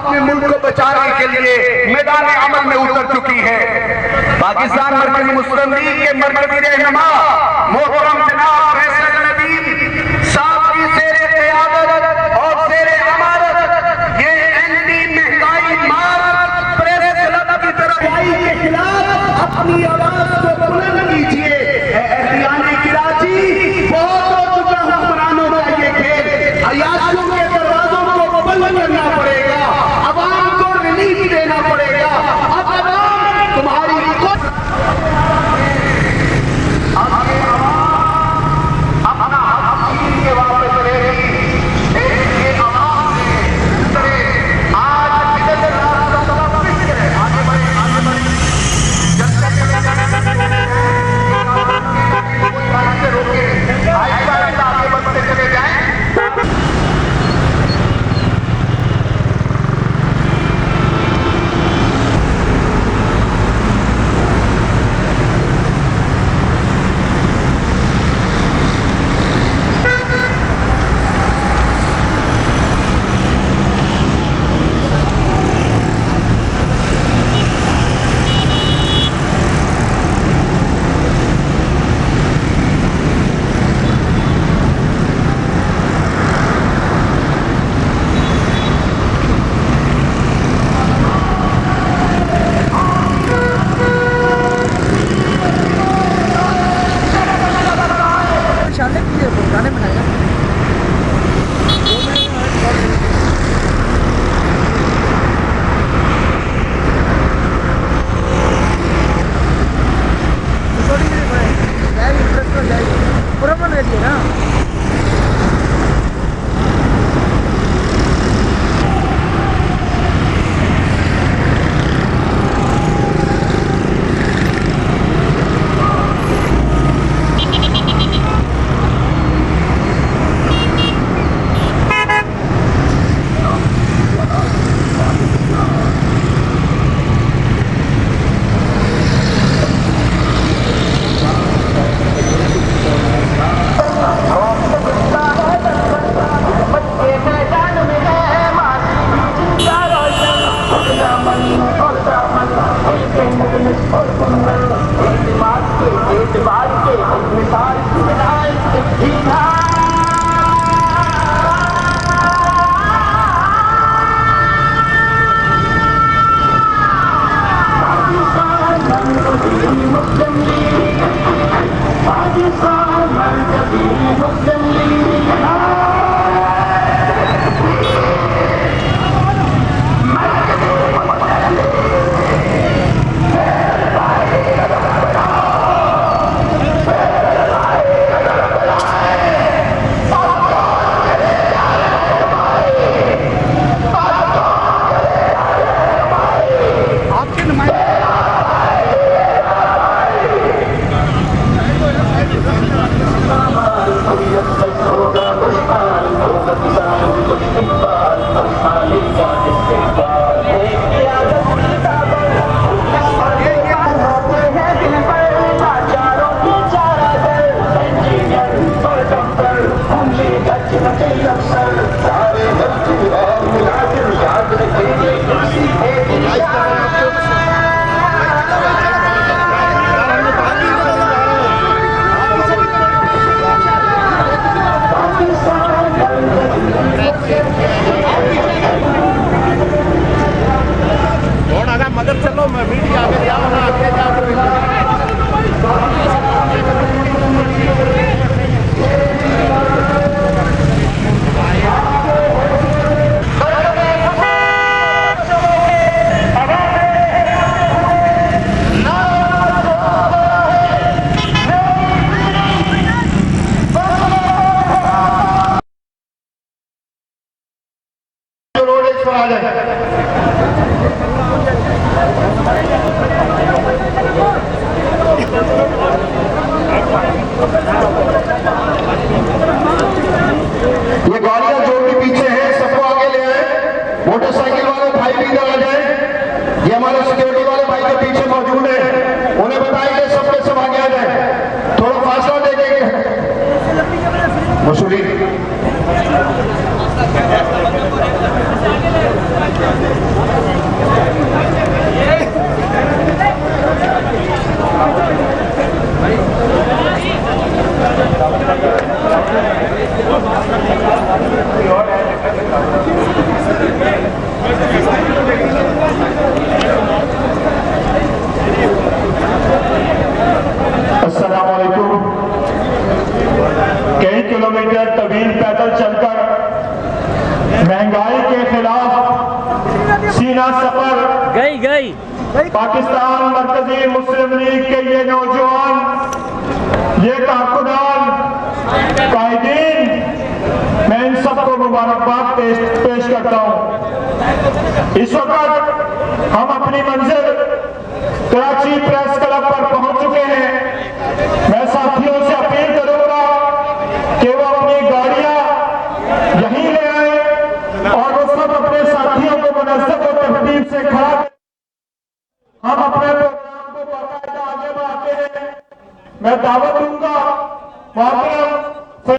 अपने मुल्क को बचाने के लिए मैदान अमल में उतर चुकी है। पाकिस्तान मरकजी मुस्लिम लीग के मरकजी रहनुमा मोहतरम जनाब फैसल नदीम साहब की ज़ेरे क़यादत और ज़ेरे अमानत ये एंटी महंगाई मार्च प्रेस क्लब की तरफ के खिलाफ अपनी आवाज को बुलंद कीजिए। एहतियाने कराची, बहुत हो चुका हुक्मरानों का ये खेल। अयाशियों के दरवाजों को बंद करना पड़ेगा, अवाम को रिलीफ देना पड़ेगा। अब अवाम तुम्हारी अपना हक छीन के वापस करेगी। मगर चलो मैं मीडिया आगे जाओ ना आगे ये गाड़ियां जो भी पीछे हैं सबको आगे ले आए। मोटरसाइकिल वाले भाई भी इधर आ जाए। ये हमारे सिक्योरिटी वाले भाई जो पीछे मौजूद है उन्हें बताएंगे सब के सब आगे आ जाए। थोड़ा फासला देंगे मसूरी सीना सफर गई पाकिस्तान मरकजी मुस्लिम लीग के ये नौजवान, ये कारकुनान, कायदीन, मैं इन सबको मुबारकबाद पेश करता हूँ। इस वक्त हम अपनी मंजिल कराची प्रेस क्लब पर पहुंच चुके हैं। मैं साथियों से अपील करूंगा कि वो अपनी गाड़ियां यहीं ले आए और वो सब अपने साथियों को मुनज़्ज़म और तरतीब से खड़ा करें। हम अपने प्रोग्राम को बाकायदा आगे बढ़ाते हैं। मैं दावत दूंगा वहां पर